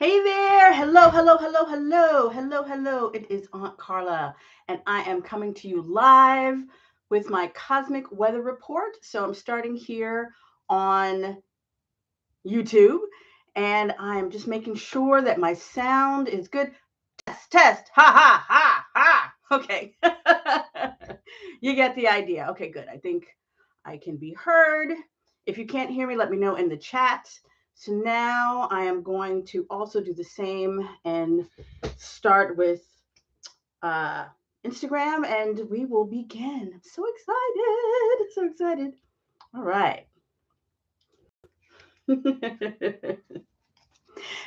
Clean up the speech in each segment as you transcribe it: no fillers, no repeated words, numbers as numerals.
Hey there. Hello, hello, hello, hello, hello, hello. It is Aunt Carla, and I am coming to you live with my cosmic weather report. So I'm starting here on YouTube, and I'm just making sure that my sound is good. Test, test. Ha, ha, ha, ha. Okay. You get the idea. Okay, good. I think I can be heard. If you can't hear me, let me know in the chat. So now I am going to also do the same and start with uh, Instagram, and we will begin. I'm so excited. So excited. All right.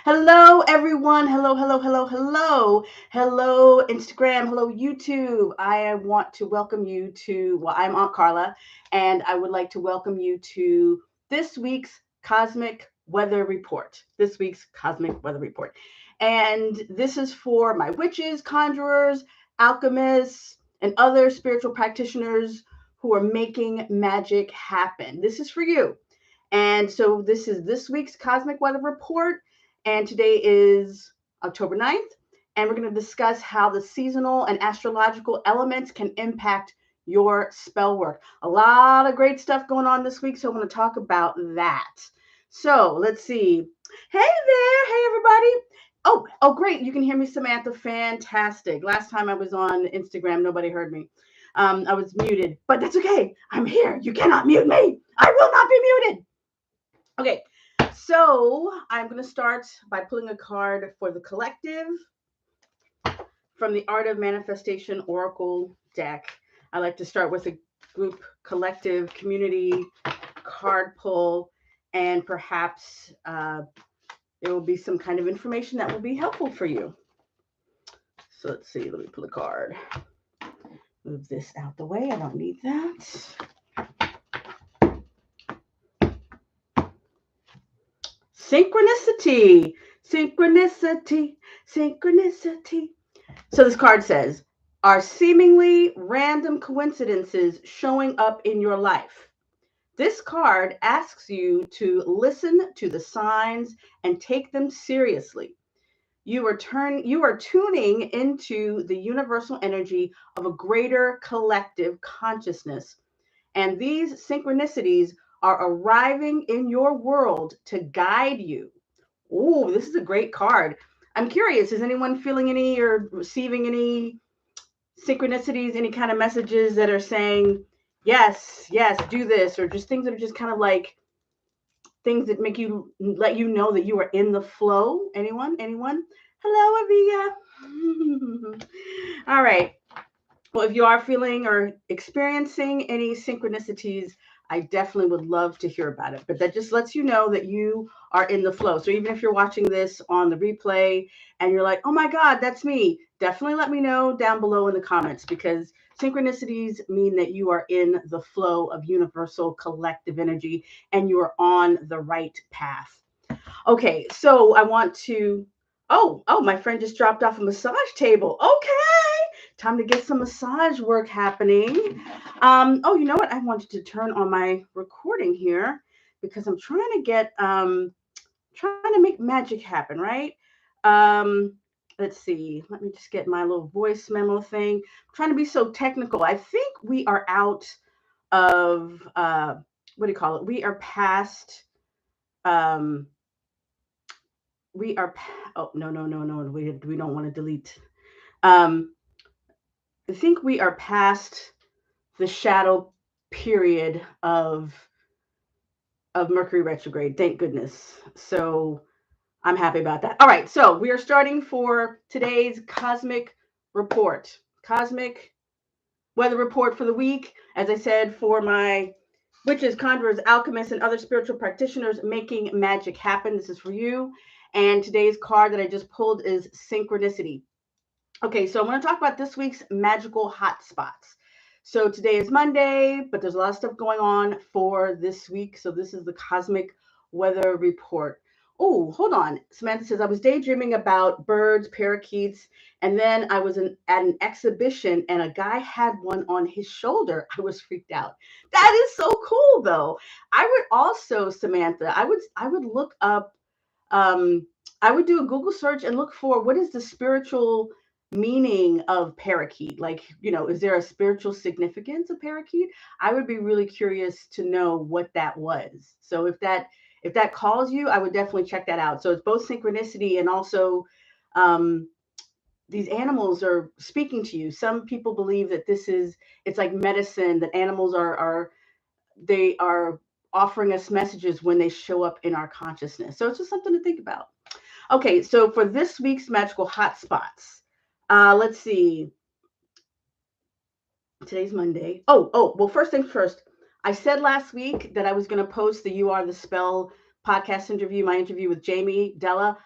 Hello, everyone. Hello, hello, hello, hello. Hello, Instagram. Hello, YouTube. I want to welcome you to, well, I'm Aunt Carla, and I would like to welcome you to this week's Cosmic Weather Report. This week's Cosmic Weather Report. And this is for my witches, conjurers, alchemists, and other spiritual practitioners who are making magic happen. This is for you. And so this is this week's Cosmic Weather Report. And today is October 9th. And we're going to discuss how the seasonal and astrological elements can impact your spell work. A lot of great stuff going on this week. So I want to talk about that. So let's see. Hey there. Hey, everybody. Oh, great. You can hear me, Samantha. Fantastic. Last time I was on Instagram, nobody heard me. I was muted, but that's okay. I'm here. You cannot mute me. I will not be muted. Okay, so I'm going to start by pulling a card for the collective from the Art of Manifestation Oracle deck. I like to start with a group, collective, community card pull, and perhaps there will be some kind of information that will be helpful for you. So let's see, let me pull a card. Move this out the way, I don't need that. Synchronicity, synchronicity, synchronicity. So this card says, are seemingly random coincidences showing up in your life? This card asks you to listen to the signs and take them seriously. You are tuning into the universal energy of a greater collective consciousness. And these synchronicities are arriving in your world to guide you. Oh, this is a great card. I'm curious, is anyone feeling any or receiving any synchronicities, any kind of messages that are saying, yes, yes, do this, or just things that are just kind of like things that make you let you know that you are in the flow? Anyone? Anyone? Hello, Avia. All right. Well, if you are feeling or experiencing any synchronicities, I definitely would love to hear about it. But that just lets you know that you are in the flow. So even if you're watching this on the replay and you're like, oh my God, that's me, definitely let me know down below in the comments, because synchronicities mean that you are in the flow of universal collective energy and you are on the right path. Okay, so I want to. Oh, my friend just dropped off a massage table. Okay, time to get some massage work happening. Oh, you know what? I wanted to turn on my recording here because I'm trying to get trying to make magic happen, right? Um, let's see. Let me just get my little voice memo thing. I'm trying to be so technical. I think we are out of what do you call it? We are past. Um, we are. Oh, no. We don't want to delete. Um, I think we are past the shadow period of Mercury retrograde. Thank goodness. So I'm happy about that. All right, so we are starting for today's cosmic report. Cosmic weather report for the week. As I said, for my witches, conjurers, alchemists, and other spiritual practitioners making magic happen. This is for you. And today's card that I just pulled is synchronicity. Okay, so I'm going to talk about this week's magical hotspots. So today is Monday, but there's a lot of stuff going on for this week. So this is the cosmic weather report. Oh, hold on. Samantha says, I was daydreaming about birds, parakeets, and then I was at an exhibition and a guy had one on his shoulder. I was freaked out. That is so cool, though. I would also, Samantha, I would look up um, I would do a Google search and look for what is the spiritual meaning of parakeet. Like, is there a spiritual significance of parakeet? I would be really curious to know what that was. So if that calls you, I would definitely check that out. So it's both synchronicity and also um, these animals are speaking to you. Some people believe that it's like medicine, that animals they are offering us messages when they show up in our consciousness. So it's just something to think about. Okay, so for this week's magical hotspots, let's see. Today's Monday. Well, first things first. I said last week that I was going to post the You Are the Spell podcast interview, my interview with Jamie Della.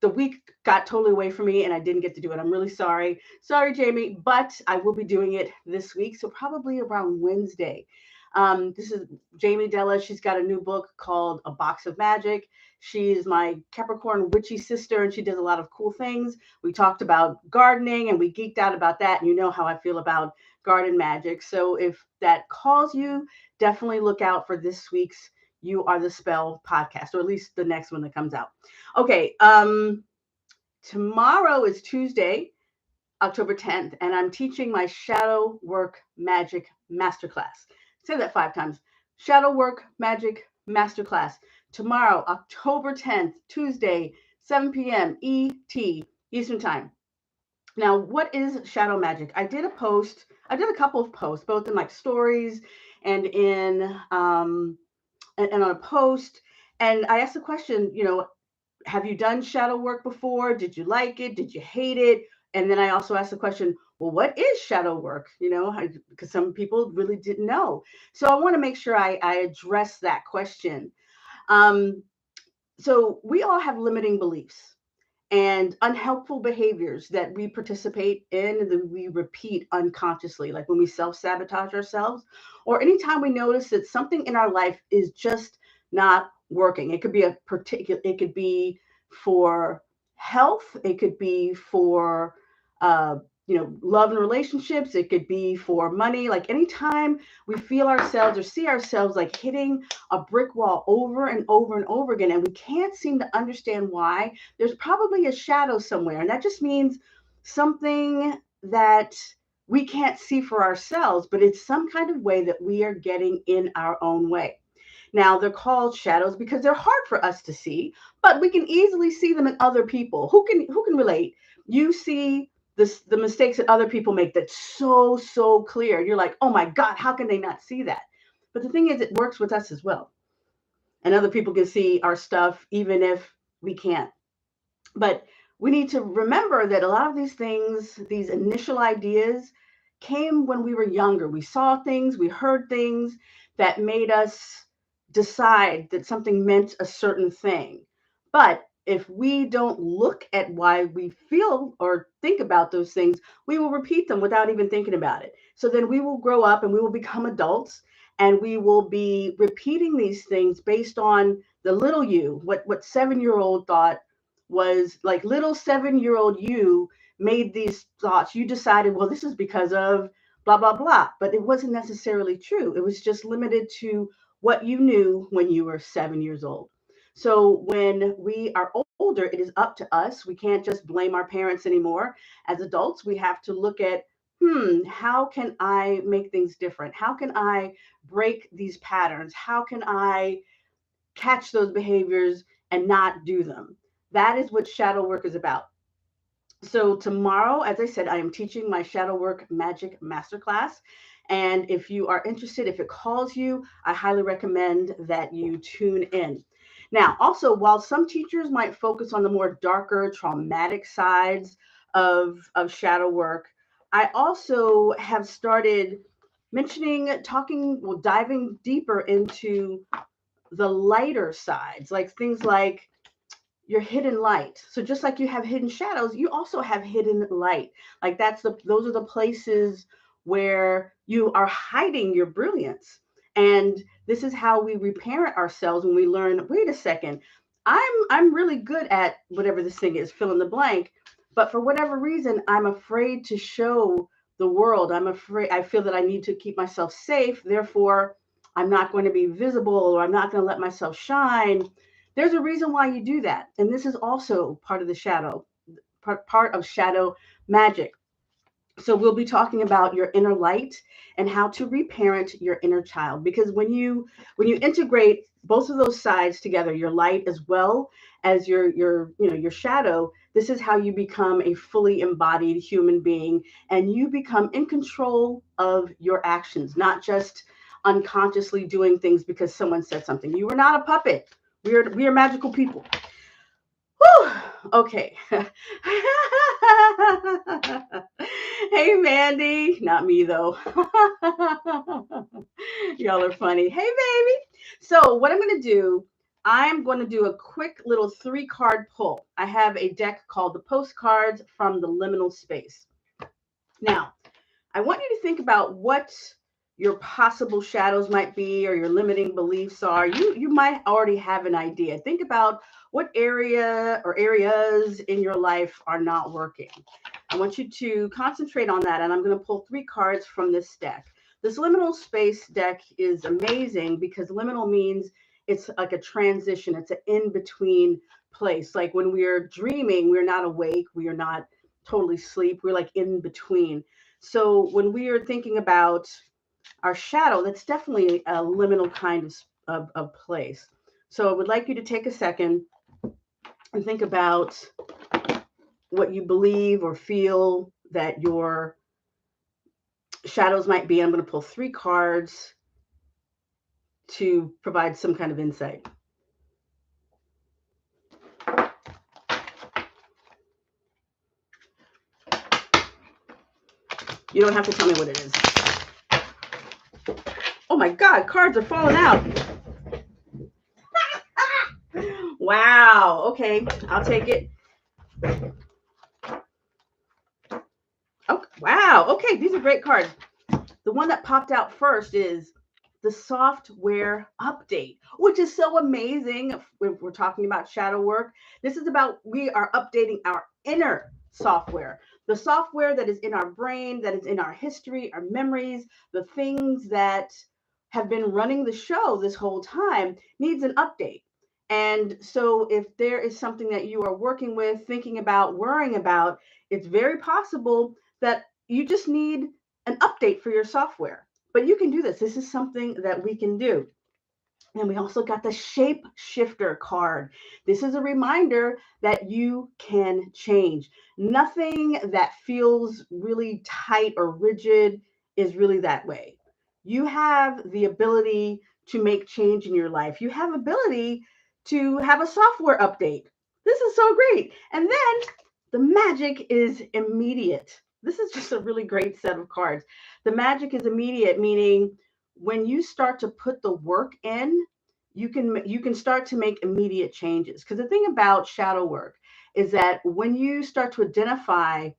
The week got totally away from me and I didn't get to do it. I'm really sorry. Sorry, Jamie, but I will be doing it this week, so probably around Wednesday. This is Jamie Della. She's got a new book called A Box of Magic. She's my Capricorn witchy sister, and she does a lot of cool things. We talked about gardening, and we geeked out about that. And you know how I feel about garden magic. So if that calls you, definitely look out for this week's You Are the Spell podcast, or at least the next one that comes out. Okay. Tomorrow is Tuesday, October 10th, and I'm teaching my Shadow Work Magic Masterclass. Say that 5 times. Shadow Work Magic Masterclass. Tomorrow, October 10th, Tuesday, 7 p.m. ET, Eastern Time. Now, what is shadow magic? I did a couple of posts, both in like stories and and on a post. And I asked the question, have you done shadow work before? Did you like it? Did you hate it? And then I also asked the question, well, what is shadow work? Because some people really didn't know. So I want to make sure I address that question. Um, so we all have limiting beliefs and unhelpful behaviors that we participate in and that we repeat unconsciously, like when we self-sabotage ourselves, or anytime we notice that something in our life is just not working. It could be for health, it could be for uh, love and relationships, it could be for money. Like anytime we feel ourselves or see ourselves like hitting a brick wall over and over and over again, and we can't seem to understand why, there's probably a shadow somewhere. And that just means something that we can't see for ourselves, but it's some kind of way that we are getting in our own way. Now, they're called shadows because they're hard for us to see, but we can easily see them in other people. Who can relate? You see the mistakes that other people make that's so clear. You're like, oh my God, how can they not see that? But the thing is, it works with us as well. And other people can see our stuff even if we can't. But we need to remember that a lot of these things, these initial ideas, came when we were younger. We saw things, we heard things that made us decide that something meant a certain thing. But if we don't look at why we feel or think about those things, we will repeat them without even thinking about it. So then we will grow up and we will become adults and we will be repeating these things based on the little you, what 7-year-old thought was like. Little 7-year-old you made these thoughts. You decided, well, this is because of blah, blah, blah. But it wasn't necessarily true. It was just limited to what you knew when you were 7 years old. So when we are older, it is up to us. We can't just blame our parents anymore. As adults, we have to look at, how can I make things different? How can I break these patterns? How can I catch those behaviors and not do them? That is what shadow work is about. So tomorrow, as I said, I am teaching my shadow work magic masterclass. And if you are interested, if it calls you, I highly recommend that you tune in. Now, also, while some teachers might focus on the more darker, traumatic sides of shadow work, I also have started diving deeper into the lighter sides, like things like your hidden light. So just like you have hidden shadows, you also have hidden light. Like those are the places where you are hiding your brilliance. And this is how we reparent ourselves when we learn, wait a second, I'm really good at whatever this thing is, fill in the blank, but for whatever reason, I'm afraid to show the world. I feel that I need to keep myself safe. Therefore, I'm not going to be visible, or I'm not going to let myself shine. There's a reason why you do that. And this is also part of the shadow, part of shadow magic. So we'll be talking about your inner light and how to reparent your inner child, because when you integrate both of those sides together, your light as well as your shadow, this is how you become a fully embodied human being, and you become in control of your actions, not just unconsciously doing things because someone said something. You are not a puppet. We are magical people. Whew, okay. Hey, Mandy. Not me, though. Y'all are funny. Hey, baby. So, what I'm going to do a quick little 3-card pull. I have a deck called the Postcards from the Liminal Space. Now, I want you to think about what your possible shadows might be or your limiting beliefs are. You might already have an idea. Think about what area or areas in your life are not working. I want you to concentrate on that, and I'm going to pull 3 cards from this deck. This liminal space deck is amazing because liminal means it's like a transition. It's an in-between place. Like when we're dreaming, we're not awake. We are not totally asleep. We're like in between. So when we are thinking about our shadow, that's definitely a liminal kind of place. So I would like you to take a second and think about what you believe or feel that your shadows might be. I'm going to pull 3 cards to provide some kind of insight. You don't have to tell me what it is. Oh my God, cards are falling out. Wow. Okay, I'll take it. Oh, wow. Okay, these are great cards. The one that popped out first is the software update, which is so amazing. If we're talking about shadow work, this is about we are updating our inner software, the software that is in our brain, that is in our history, our memories, the things that have been running the show this whole time needs an update. And so if there is something that you are working with, thinking about, worrying about, it's very possible that you just need an update for your software. But you can do this. This is something that we can do. And we also got the shape shifter card. This is a reminder that you can change. Nothing that feels really tight or rigid is really that way. You have the ability to make change in your life. You have ability to have a software update. This is so great. And then the magic is immediate. This is just a really great set of cards. The magic is immediate, meaning when you start to put the work in, you can start to make immediate changes. Because the thing about shadow work is that when you start to identify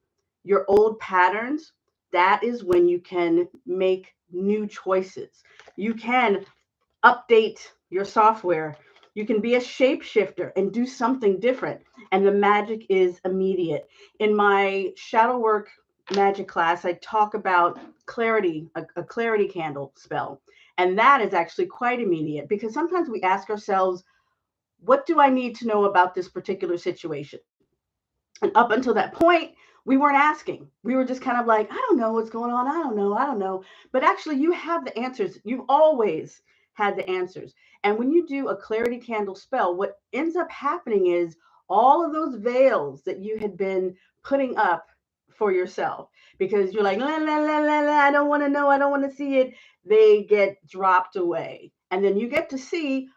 your old patterns, that is when you can make new choices. You can update your software. You can be a shapeshifter and do something different. And the magic is immediate. In my shadow work magic class, I talk about clarity, a clarity candle spell. And that is actually quite immediate because sometimes we ask ourselves, what do I need to know about this particular situation? And up until that point, we weren't asking. We were just kind of like, I don't know what's going on. I don't know. I don't know. But actually, you have the answers. You've always had the answers. And when you do a clarity candle spell, what ends up happening is all of those veils that you had been putting up for yourself because you're like, la, la, la, la, la, I don't want to know. I don't want to see it. They get dropped away. And then you get to see,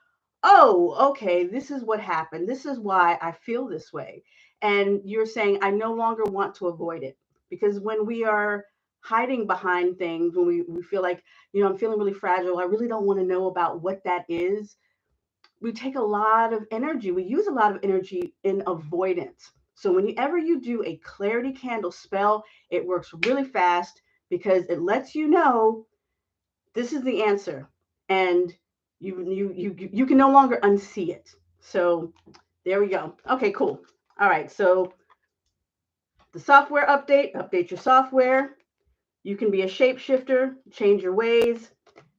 oh, okay, this is what happened. This is why I feel this way. And you're saying, I no longer want to avoid it. Because when we are hiding behind things, when we feel like, I'm feeling really fragile, I really don't want to know about what that is, we take a lot of energy. We use a lot of energy in avoidance. So whenever you do a clarity candle spell, it works really fast because it lets you know this is the answer. And you can no longer unsee it. So there we go. Okay, cool. All right, so the software update your software. You can be a shapeshifter, change your ways.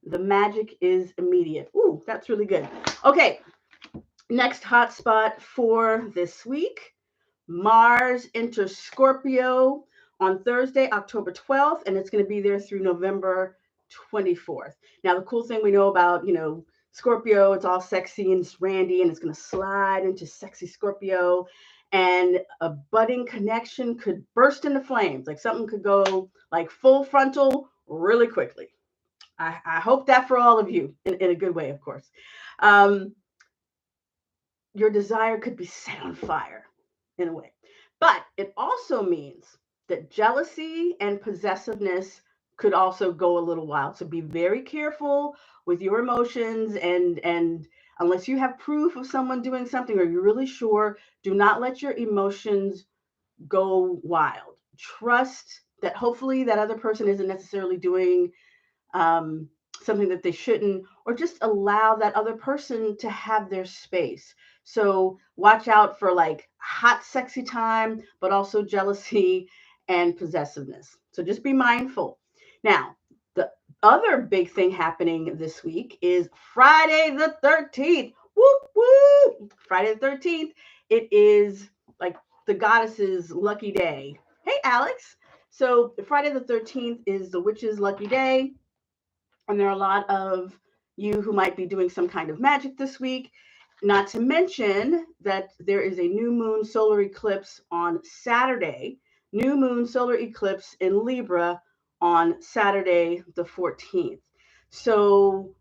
The magic is immediate. Ooh, that's really good. Okay, Next hotspot for this week, Mars enters Scorpio on Thursday, October 12th, and it's going to be there through November 24th. Now, the cool thing we know about, Scorpio, it's all sexy and it's randy, and it's going to slide into sexy Scorpio, and a budding connection could burst into flames. Like something could go like full frontal really quickly. I hope that for all of you in a good way, of course. Um, your desire could be set on fire in a way. But it also means that jealousy and possessiveness could also go a little while. So be very careful with your emotions, and unless you have proof of someone doing something or you're really sure, do not let your emotions go wild. Trust that hopefully that other person isn't necessarily doing um, something that they shouldn't, or just allow that other person to have their space. So watch out for like hot, sexy time, but also jealousy and possessiveness. So just be mindful. Now, the other big thing happening this week is Friday the 13th. Whoop, whoop. Friday the 13th. It is like the goddess's lucky day. Hey, Alex. So Friday the 13th is the witch's lucky day, and there are a lot of you who might be doing some kind of magic this week. Not to mention that there is a new moon solar eclipse on Saturday, new moon solar eclipse in Libra on Saturday, the 14th. So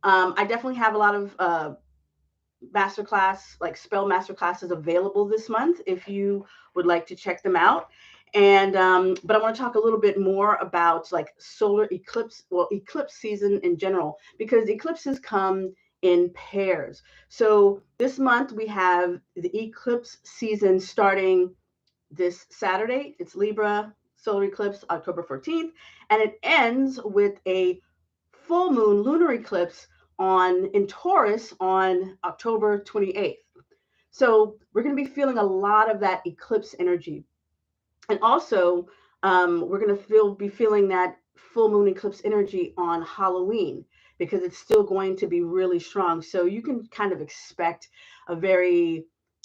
I definitely have a lot of masterclass, like spell masterclasses available this month if you would like to check them out. And but I want to talk a little bit more about like solar eclipse, well, eclipse season in general, because eclipses come in pairs. So this month we have the eclipse season starting this Saturday. It's Libra solar eclipse, October 14th, and it ends with a full moon lunar eclipse on in Taurus on October 28th. So we're going to be feeling a lot of that eclipse energy, and also we're going to be feeling that full moon eclipse energy on Halloween, because it's still going to be really strong. So you can kind of expect a very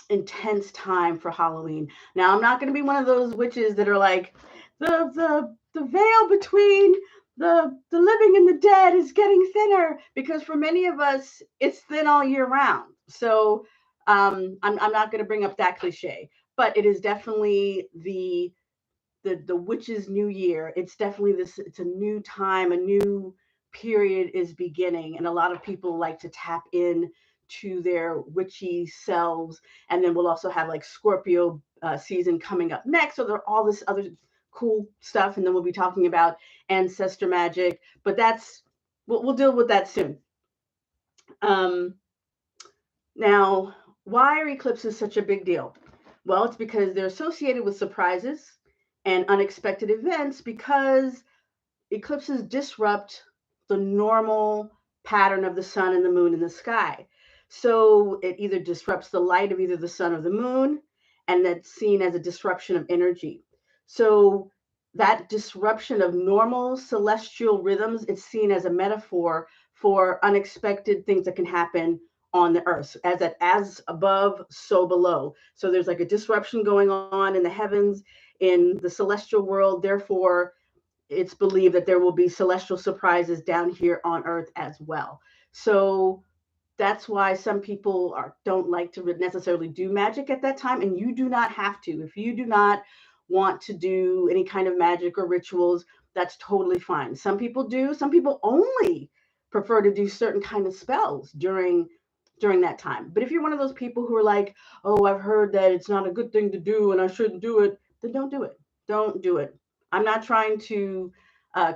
intense time for Halloween. Now, I'm not going to be one of those witches that are like the veil between the living and the dead is getting thinner, because for many of us it's thin all year round. So I'm not going to bring up that cliche, but it is definitely the witch's new year. It's definitely this, it's a new time, a new period is beginning, and a lot of people like to tap in to their witchy selves. And then we'll also have like Scorpio season coming up next, so there are all this other cool stuff, and then we'll be talking about ancestor magic, but that's we'll deal with that soon. um Now, why are eclipses such a big deal? Well, it's because they're associated with surprises and unexpected events, because eclipses disrupt the normal pattern of the sun and the moon in the sky. So it either disrupts the light of either the sun or the moon, and that's seen as a disruption of energy. So that disruption of normal celestial rhythms, it's seen as a metaphor for unexpected things that can happen on the earth, as above, so below. So there's like a disruption going on in the heavens, in the celestial world. Therefore, it's believed that there will be celestial surprises down here on earth as well. So that's why some people don't like to necessarily do magic at that time, and you do not have to. If you do not want to do any kind of magic or rituals, that's totally fine. Some people do. Some people only prefer to do certain kind of spells during that time. But if you're one of those people who are like, oh, I've heard that it's not a good thing to do and I shouldn't do it, then don't do it. Don't do it. I'm not trying to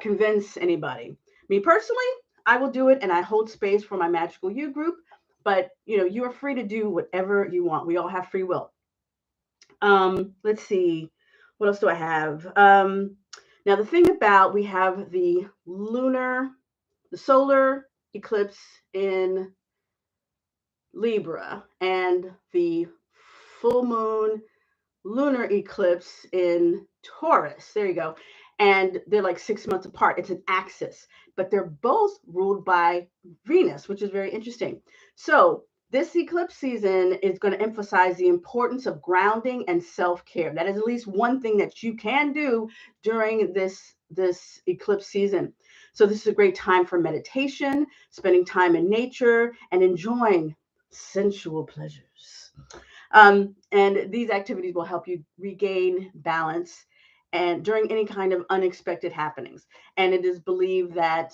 convince anybody. Me personally, I will do it, and I hold space for my Magical You group. But you are free to do whatever you want. We all have free will. Let's see, what else do I have? Now the thing about, we have the solar eclipse in Libra, and the full moon lunar eclipse in Taurus. There you go. And they're like 6 months apart. It's an axis, but they're both ruled by Venus, which is very interesting. So This eclipse season is going to emphasize the importance of grounding and self-care. That is at least one thing that you can do during this eclipse season. So this is a great time for meditation, spending time in nature, and enjoying sensual pleasures. And these activities will help you regain balance and during any kind of unexpected happenings. And it is believed that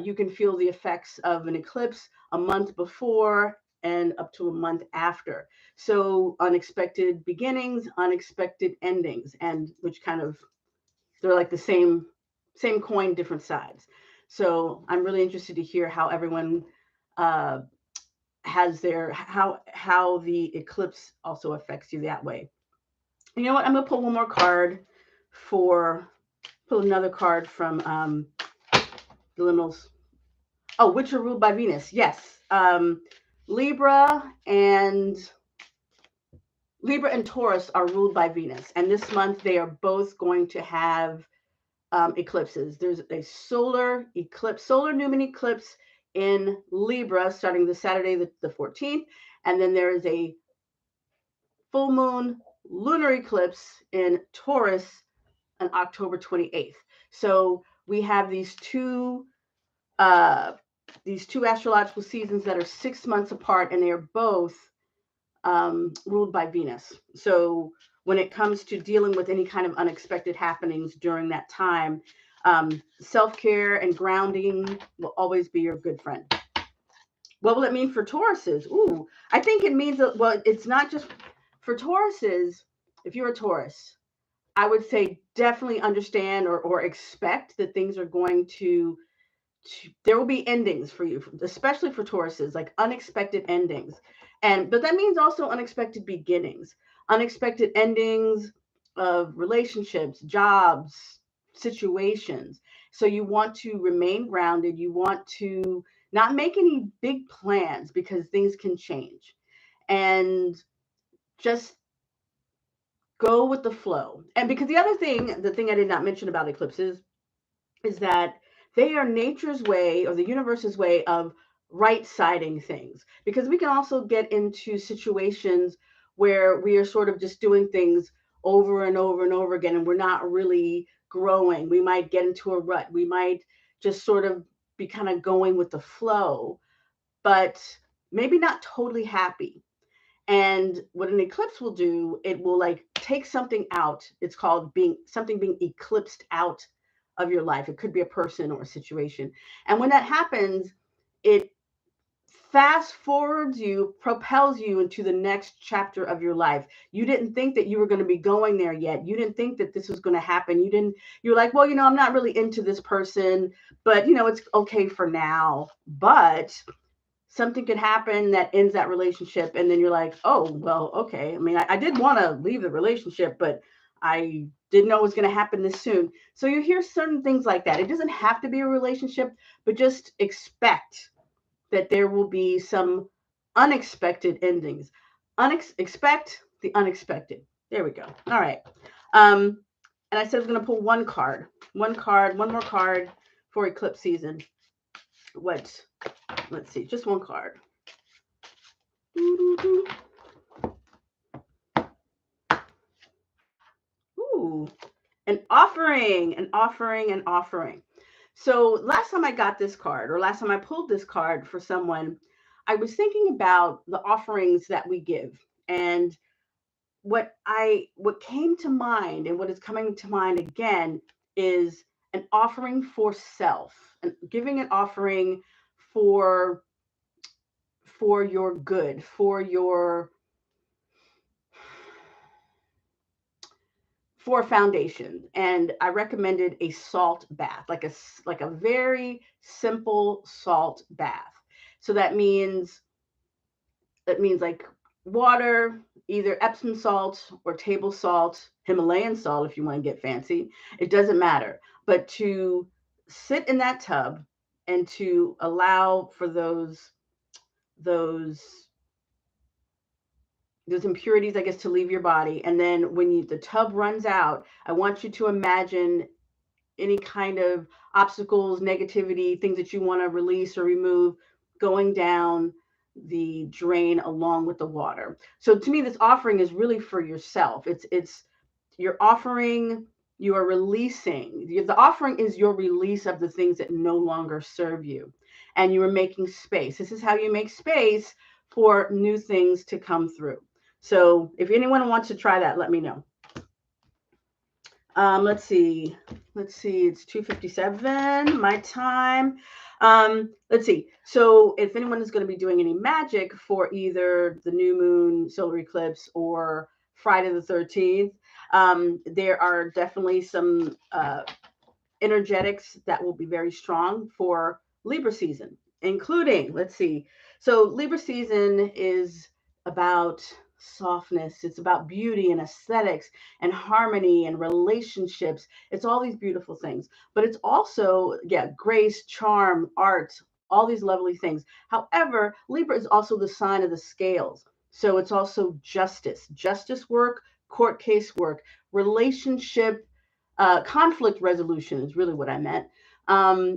you can feel the effects of an eclipse a month before and up to a month after. So unexpected beginnings, unexpected endings, and which kind of they're like the same coin, different sides. So I'm really interested to hear how everyone uh, has their how the eclipse also affects you that way. You know what? I'm gonna pull one more card for pull another card from the liminals. Oh, which are ruled by Venus? Yes, Libra and Libra and Taurus are ruled by Venus, and this month they are both going to have eclipses. There's a solar eclipse, solar new moon eclipse in Libra starting the Saturday, the 14th, and then there is a full moon lunar eclipse in Taurus on October 28th. So we have uh, these two astrological seasons that are 6 months apart, and they are both ruled by Venus. So when it comes to dealing with any kind of unexpected happenings during that time, self-care and grounding will always be your good friend. What will it mean for Tauruses? Ooh, I think it means that, well, it's not just for Tauruses. If you're a Taurus, I would say definitely understand or expect that things are going to there will be endings for you, especially for Tauruses, like unexpected endings. But that means also unexpected beginnings, unexpected endings of relationships, jobs, situations. So you want to remain grounded. You want to not make any big plans because things can change. And just go with the flow. And because the thing I did not mention about eclipses is that they are nature's way or the universe's way of right siding things. Because we can also get into situations where we are sort of just doing things over and over and over again, and we're not really growing. We might get into a rut. We might just sort of be kind of going with the flow, but maybe not totally happy. And what an eclipse will do, it will like take something out. It's called being eclipsed out of your life. It could be a person or a situation. And when that happens, it fast forwards you, propels you into the next chapter of your life. You didn't think that you were going to be going there yet. You didn't think that this was going to happen. You're like, well, I'm not really into this person, but it's okay for now. But something could happen that ends that relationship, and then you're like, oh well, okay. I mean, I did want to leave the relationship, but I didn't know it was going to happen this soon. So you hear certain things like that. It doesn't have to be a relationship, but just expect that there will be some unexpected endings. Expect the unexpected. There we go. All right. And I said I was going to pull one more card for eclipse season. Let's see, just one card. Ooh, an offering, an offering, an offering. So last time I got this card, or last time I pulled this card for someone, I was thinking about the offerings that we give. And what came to mind and what is coming to mind again is an offering for self, and giving an offering for your good, for a foundation. And I recommended a salt bath, like a very simple salt bath. So that means like water, either Epsom salt or table salt, Himalayan salt if you want to get fancy. It doesn't matter. But to sit in that tub and to allow for those those impurities, I guess, to leave your body. And then when the tub runs out, I want you to imagine any kind of obstacles, negativity, things that you want to release or remove going down the drain along with the water. So to me, this offering is really for yourself. It's you're offering, you are releasing. The offering is your release of the things that no longer serve you, and you are making space. This is how you make space for new things to come through. So if anyone wants to try that, let me know. Let's see. Let's see. It's 2:57 my time. Let's see. So if anyone is going to be doing any magic for either the new moon, solar eclipse, or Friday the 13th, there are definitely some energetics that will be very strong for Libra season, including, let's see. So Libra season is about softness. It's about beauty and aesthetics and harmony and relationships. It's all these beautiful things, but it's also, yeah, grace, charm, art, all these lovely things. However, Libra is also the sign of the scales. So it's also justice work, court case work, relationship, conflict resolution is really what I meant.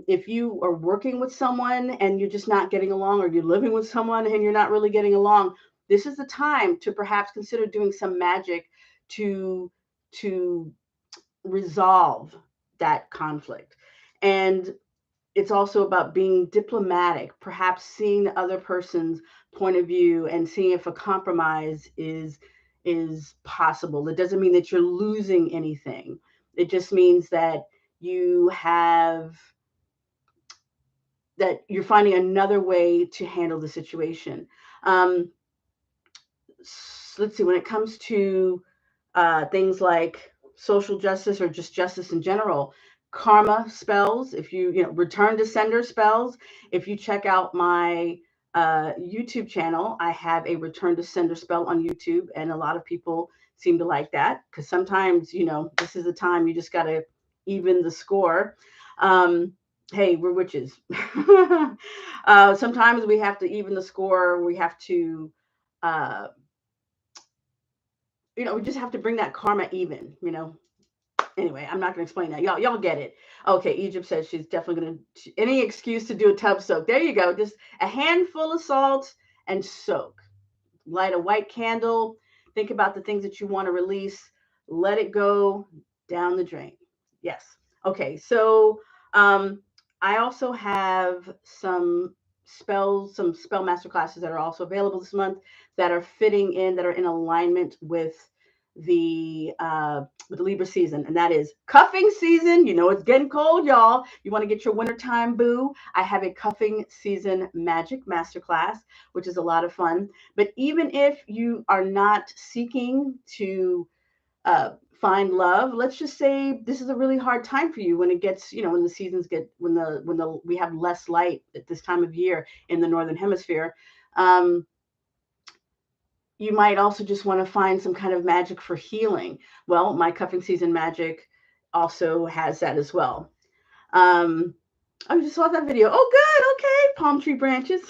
If you are working with someone and you're just not getting along, or you're living with someone and you're not really getting along, this is the time to perhaps consider doing some magic to to resolve that conflict. And it's also about being diplomatic, perhaps seeing the other person's point of view and seeing if a compromise is possible. It doesn't mean that you're losing anything. It just means that you have that you're finding another way to handle the situation. Um, let's see, when it comes to things like social justice or just justice in general, karma spells, if you know, return to sender spells, if you check out my YouTube channel, I have a return to sender spell on YouTube, and a lot of people seem to like that because sometimes, you know, this is the time you just got to even the score. Um, hey, we're witches. Sometimes we have to even the score. We have to uh, we just have to bring that karma even. Anyway, I'm not going to explain that. Y'all get it. Okay, Egypt says she's definitely going to, any excuse to do a tub soak. There you go. Just a handful of salt and soak. Light a white candle. Think about the things that you want to release. Let it go down the drain. Yes. Okay, so I also have some spell master classes that are also available this month that are that are in alignment with the Libra season, and that is cuffing season. You know it's getting cold, y'all. You want to get your wintertime boo. I have a cuffing season magic masterclass, which is a lot of fun. But even if you are not seeking to find love, let's just say this is a really hard time for you when it gets, when the seasons get, when the we have less light at this time of year in the northern hemisphere. Um, you might also just want to find some kind of magic for healing. Well, my cuffing season magic also has that as well. Um, I just saw that video. Oh, good. Okay. Palm tree branches.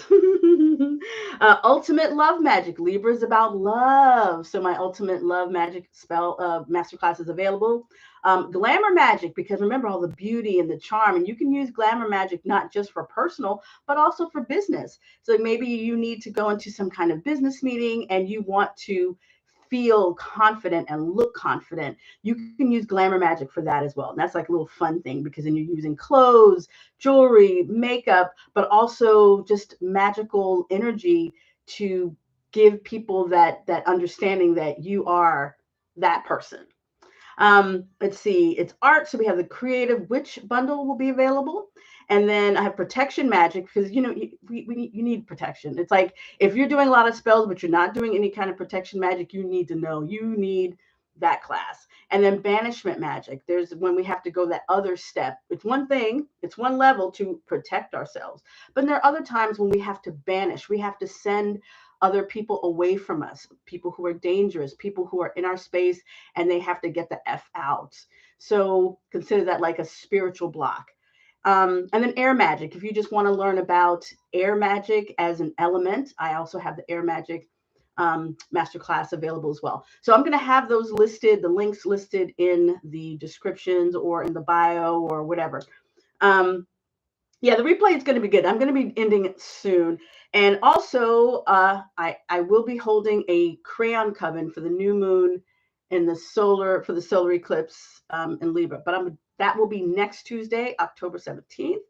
Ultimate love magic. Libra is about love. So my ultimate love magic spell masterclass is available. Glamour magic, because remember all the beauty and the charm. And you can use glamour magic not just for personal, but also for business. So maybe you need to go into some kind of business meeting and you want to feel confident and look confident. You can use glamour magic for that as well. And that's like a little fun thing because then you're using clothes, jewelry, makeup, but also just magical energy to give people that understanding that you are that person. Let's see, it's art. So we have the creative witch bundle will be available. And then I have protection magic because, you need protection. It's like if you're doing a lot of spells, but you're not doing any kind of protection magic, you need to know you need that class. And then banishment magic. There's when we have to go that other step. It's one thing, it's one level to protect ourselves. But there are other times when we have to banish. We have to send other people away from us, people who are dangerous, people who are in our space and they have to get the F out. So consider that like a spiritual block. And then air magic. If you just want to learn about air magic as an element, I also have the air magic masterclass available as well. So I'm going to have those listed, the links listed in the descriptions or in the bio or whatever. Yeah, the replay is going to be good. I'm going to be ending it soon. And also, I will be holding a crayon coven for the new moon in the solar eclipse in Libra. But that will be next Tuesday, October 17th.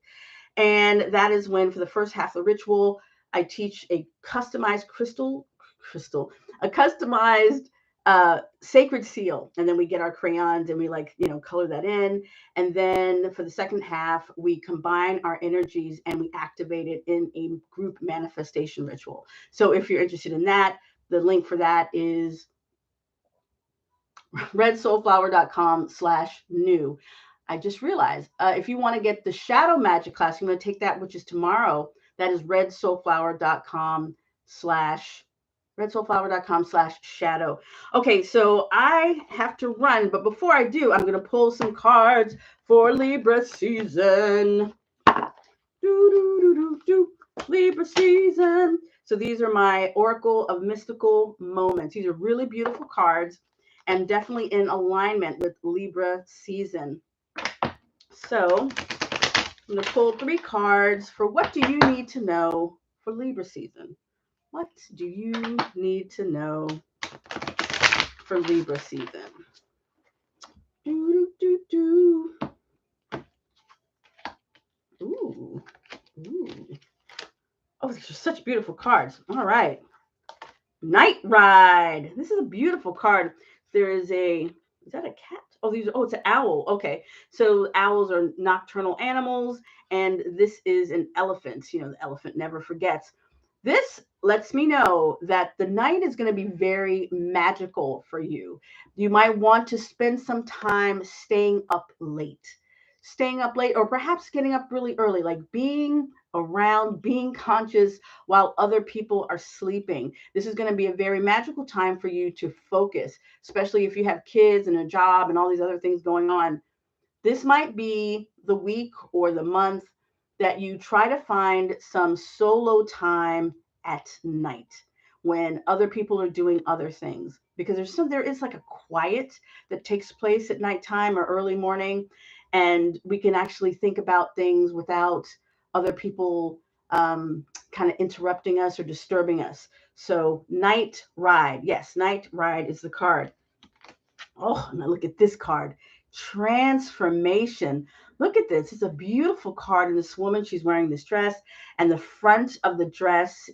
And that is when, for the first half of the ritual, I teach a customized a customized sacred seal. And then we get our crayons and we color that in. And then for the second half, we combine our energies and we activate it in a group manifestation ritual. So if you're interested in that, the link for that is redsoulflower.com/new. I just realized if you want to get the shadow magic class, I'm going to take that, which is tomorrow. That is redsoulflower.com/shadow. Okay, so I have to run, but before I do, I'm going to pull some cards for Libra season. Libra season. So these are my Oracle of Mystical Moments. These are really beautiful cards and definitely in alignment with Libra season. So I'm going to pull 3 cards for what do you need to know for Libra season? What do you need to know for Libra season? Ooh. Oh, these are such beautiful cards. All right. Night Ride. This is a beautiful card. Is that a cat? It's an owl. Okay. So owls are nocturnal animals, and this is an elephant. The elephant never forgets. This lets me know that the night is going to be very magical for you. You might want to spend some time staying up late, or perhaps getting up really early, like being around, being conscious while other people are sleeping. This is going to be a very magical time for you to focus, especially if you have kids and a job and all these other things going on. This might be the week or the month that you try to find some solo time at night when other people are doing other things, because there is like a quiet that takes place at nighttime or early morning, and we can actually think about things without other people kind of interrupting us or disturbing us. So Night Ride. Yes, Night Ride is the card. Oh, now look at this card. Transformation. Look at this. It's a beautiful card. And this woman, she's wearing this dress, and the front of the dress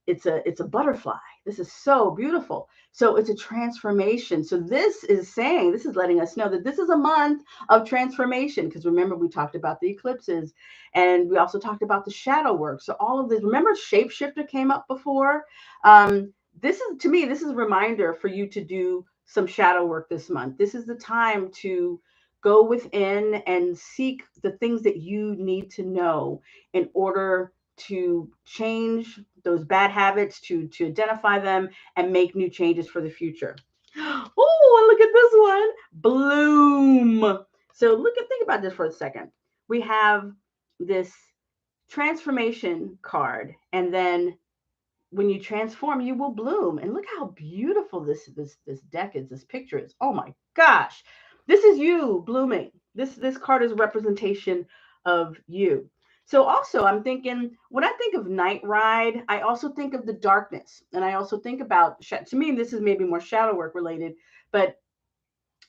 it's a butterfly. This is so beautiful. So it's a transformation. So this is letting us know that this is a month of transformation, because remember, we talked about the eclipses and we also talked about the shadow work. So all of this, remember shapeshifter came up before. This is a reminder for you to do some shadow work this month. This is the time to go within and seek the things that you need to know in order to change those bad habits, to identify them and make new changes for the future. Oh, look at this one. Bloom. So think about this for a second. We have this transformation card, and then when you transform, you will bloom. And look how beautiful this deck is, this picture is. Oh my gosh. This is you blooming. This card is a representation of you. So also, I'm thinking, when I think of Night Ride, I also think of the darkness. And I also think about, to me, this is maybe more shadow work related, but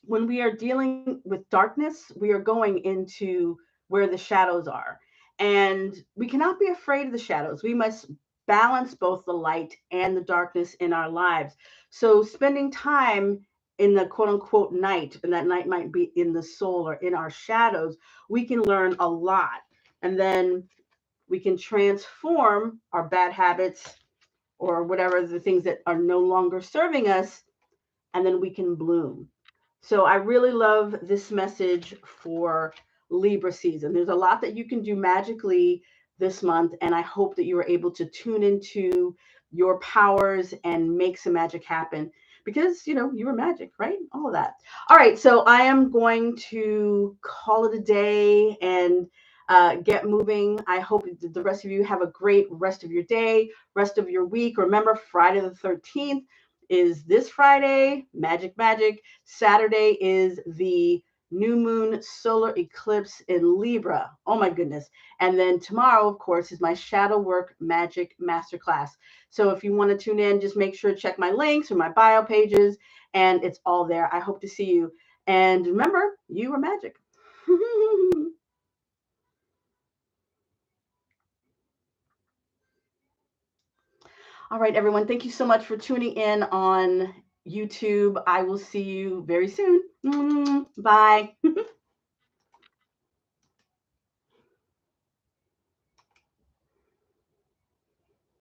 when we are dealing with darkness, we are going into where the shadows are. And we cannot be afraid of the shadows. We must balance both the light and the darkness in our lives. So spending time in the quote unquote night, and that night might be in the soul or in our shadows, we can learn a lot. And then we can transform our bad habits or whatever, the things that are no longer serving us, and then we can bloom. So I really love this message for Libra season. There's a lot that you can do magically this month, and I hope that you are able to tune into your powers and make some magic happen, because you were magic, right? All of that. All right, so I am going to call it a day and get moving. I hope the rest of you have a great rest of your day, rest of your week. Remember, Friday the 13th is this Friday, Magic. Saturday is the new moon solar eclipse in Libra. Oh my goodness. And then tomorrow, of course, is my shadow work magic masterclass. So if you want to tune in, just make sure to check my links or my bio pages, and it's all there. I hope to see you. And remember, you are magic. All right, everyone. Thank you so much for tuning in on YouTube. I will see you very soon. Bye.